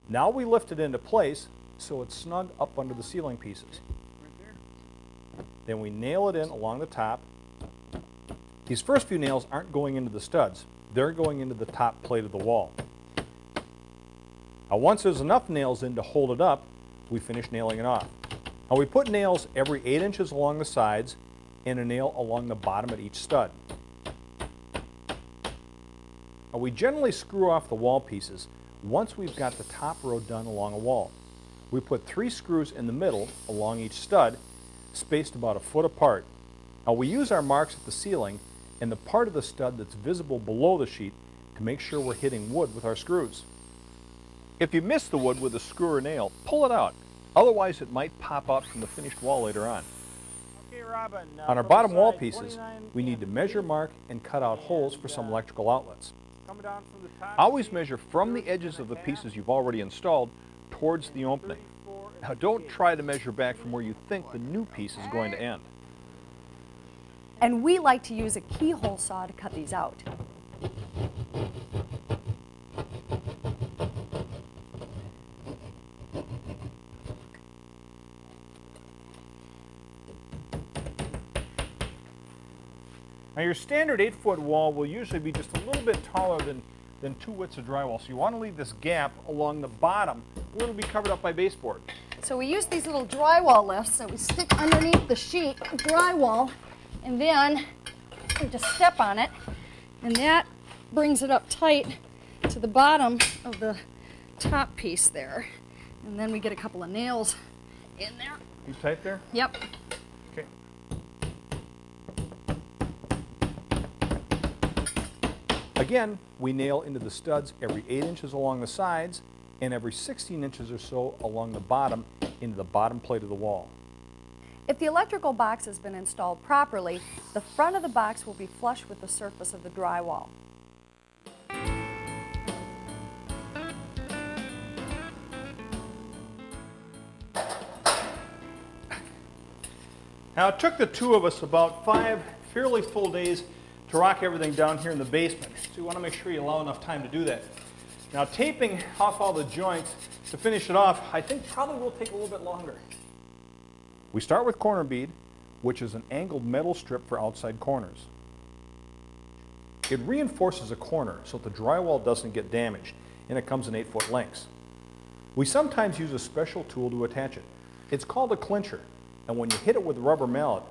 Now we lift it into place so it's snug up under the ceiling pieces. Then we nail it in along the top. These first few nails aren't going into the studs. They're going into the top plate of the wall. Now once there's enough nails in to hold it up, we finish nailing it off. Now we put nails every 8 inches along the sides and a nail along the bottom at each stud. Now we generally screw off the wall pieces once we've got the top row done along a wall. We put 3 screws in the middle along each stud, spaced about a foot apart. Now we use our marks at the ceiling and the part of the stud that's visible below the sheet to make sure we're hitting wood with our screws. If you miss the wood with a screw or nail, pull it out. Otherwise it might pop out from the finished wall later on. Okay, Robin, On our bottom wall pieces, we need to measure, mark, and cut out holes for some electrical outlets. coming down from the top Always sheet, measure from the edges of the pieces you've already installed towards the opening. 34 Now don't try to measure back from where you think the new piece is going to end. And we like to use a keyhole saw to cut these out. Now your standard 8-foot wall will usually be just a little bit taller than 2 widths of drywall, so you want to leave this gap along the bottom where it'll be covered up by baseboard. So we use these little drywall lifts that we stick underneath the sheet of drywall, and then we just step on it, and that brings it up tight to the bottom of the top piece there. And then we get a couple of nails in there. You tight there? Yep. Okay. Again, we nail into the studs every 8 inches along the sides and every 16 inches or so along the bottom into the bottom plate of the wall. If the electrical box has been installed properly, the front of the box will be flush with the surface of the drywall. Now it took the two of us about 5 fairly full days to rock everything down here in the basement. So you want to make sure you allow enough time to do that. Now taping off all the joints to finish it off, I think probably will take a little bit longer. We start with corner bead, which is an angled metal strip for outside corners. It reinforces a corner so that the drywall doesn't get damaged, and it comes in 8-foot lengths. We sometimes use a special tool to attach it. It's called a clincher, and when you hit it with a rubber mallet,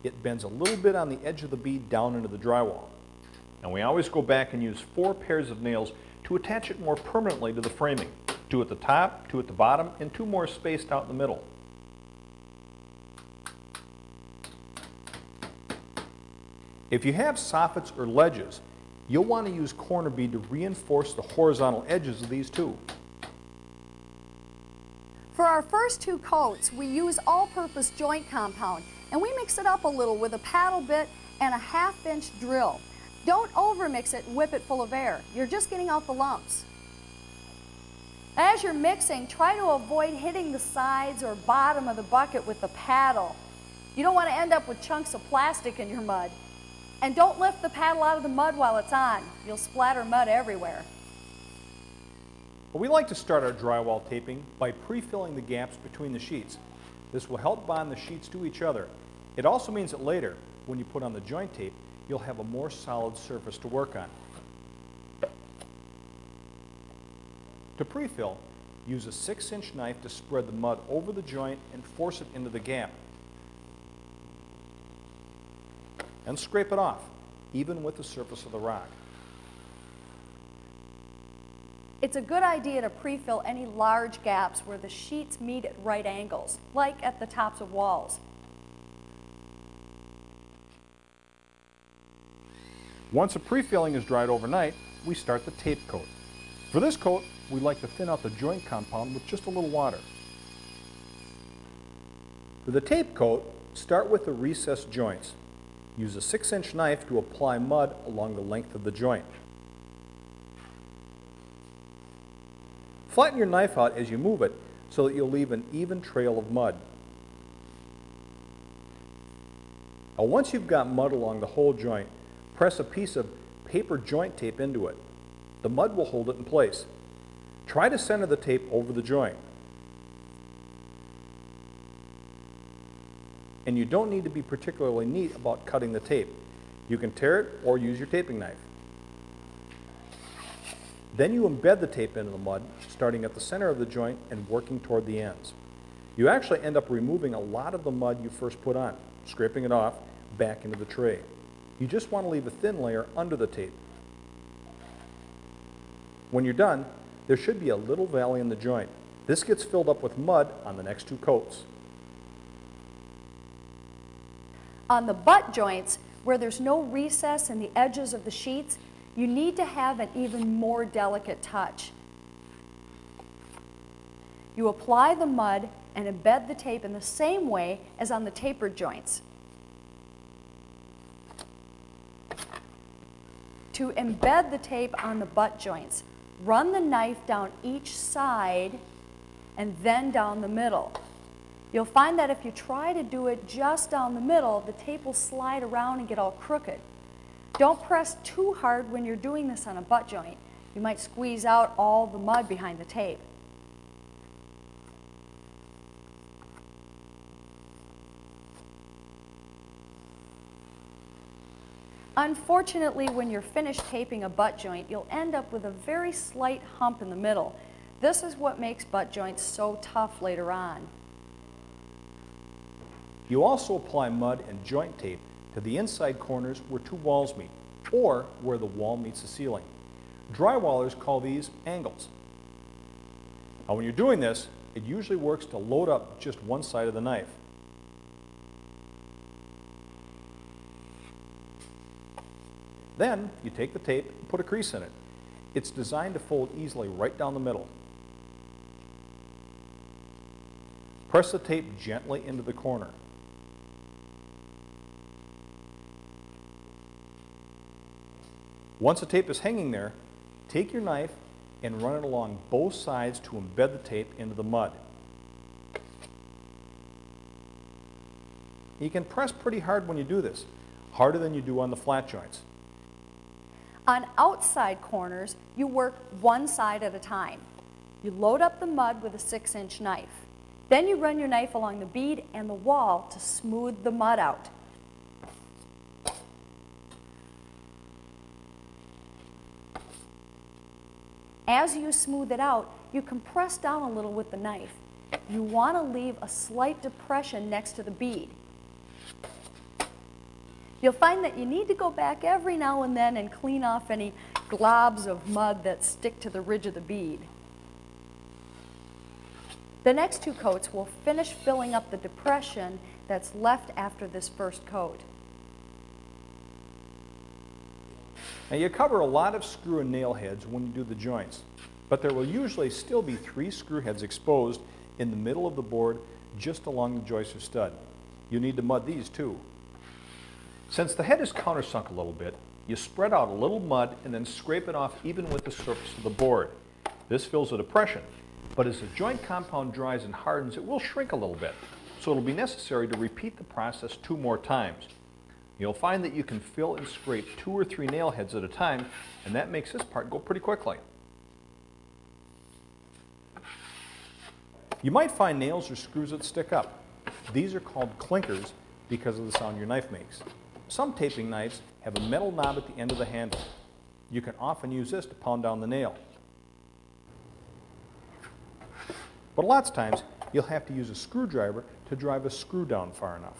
it bends a little bit on the edge of the bead down into the drywall. And we always go back and use 4 pairs of nails to attach it more permanently to the framing. 2 at the top, 2 at the bottom, and 2 more spaced out in the middle. If you have soffits or ledges, you'll want to use corner bead to reinforce the horizontal edges of these too. For our first 2 coats, we use all-purpose joint compound, and we mix it up a little with a paddle bit and a 1/2-inch drill. Don't overmix it and whip it full of air. You're just getting out the lumps. As you're mixing, try to avoid hitting the sides or bottom of the bucket with the paddle. You don't want to end up with chunks of plastic in your mud. And don't lift the paddle out of the mud while it's on. You'll splatter mud everywhere. But we like to start our drywall taping by pre-filling the gaps between the sheets. This will help bond the sheets to each other. It also means that later, when you put on the joint tape, you'll have a more solid surface to work on. To pre-fill, use a 6-inch knife to spread the mud over the joint and force it into the gap. And scrape it off, even with the surface of the rock. It's a good idea to pre-fill any large gaps where the sheets meet at right angles, like at the tops of walls. Once a pre-filling is dried overnight, we start the tape coat. For this coat, we like to thin out the joint compound with just a little water. For the tape coat, start with the recessed joints. Use a 6-inch knife to apply mud along the length of the joint. Flatten your knife out as you move it so that you'll leave an even trail of mud. Now once you've got mud along the whole joint, press a piece of paper joint tape into it. The mud will hold it in place. Try to center the tape over the joint. And you don't need to be particularly neat about cutting the tape. You can tear it or use your taping knife. Then you embed the tape into the mud, starting at the center of the joint and working toward the ends. You actually end up removing a lot of the mud you first put on, scraping it off back into the tray. You just want to leave a thin layer under the tape. When you're done, there should be a little valley in the joint. This gets filled up with mud on the next two coats. On the butt joints, where there's no recess in the edges of the sheets, you need to have an even more delicate touch. You apply the mud and embed the tape in the same way as on the tapered joints. To embed the tape on the butt joints, run the knife down each side and then down the middle. You'll find that if you try to do it just down the middle, the tape will slide around and get all crooked. Don't press too hard when you're doing this on a butt joint. You might squeeze out all the mud behind the tape. Unfortunately, when you're finished taping a butt joint, you'll end up with a very slight hump in the middle. This is what makes butt joints so tough later on. You also apply mud and joint tape to the inside corners where two walls meet, or where the wall meets the ceiling. Drywallers call these angles. Now when you're doing this, it usually works to load up just one side of the knife. Then you take the tape and put a crease in it. It's designed to fold easily right down the middle. Press the tape gently into the corner. Once the tape is hanging there, take your knife and run it along both sides to embed the tape into the mud. You can press pretty hard when you do this, harder than you do on the flat joints. On outside corners, you work one side at a time. You load up the mud with a 6-inch knife. Then you run your knife along the bead and the wall to smooth the mud out. As you smooth it out, you can press down a little with the knife. You want to leave a slight depression next to the bead. You'll find that you need to go back every now and then and clean off any globs of mud that stick to the ridge of the bead. The next two coats will finish filling up the depression that's left after this first coat. Now you cover a lot of screw and nail heads when you do the joints, but there will usually still be 3 screw heads exposed in the middle of the board just along the joist or stud. You need to mud these too. Since the head is countersunk a little bit, you spread out a little mud and then scrape it off even with the surface of the board. This fills a depression, but as the joint compound dries and hardens, it will shrink a little bit, so it'll be necessary to repeat the process 2 more times. You'll find that you can fill and scrape 2 or 3 nail heads at a time, and that makes this part go pretty quickly. You might find nails or screws that stick up. These are called clinkers because of the sound your knife makes. Some taping knives have a metal knob at the end of the handle. You can often use this to pound down the nail. But lots of times, you'll have to use a screwdriver to drive a screw down far enough.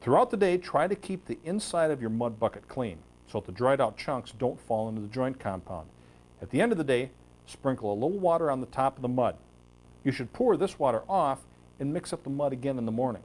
Throughout the day, try to keep the inside of your mud bucket clean so that the dried out chunks don't fall into the joint compound. At the end of the day, sprinkle a little water on the top of the mud. You should pour this water off and mix up the mud again in the morning.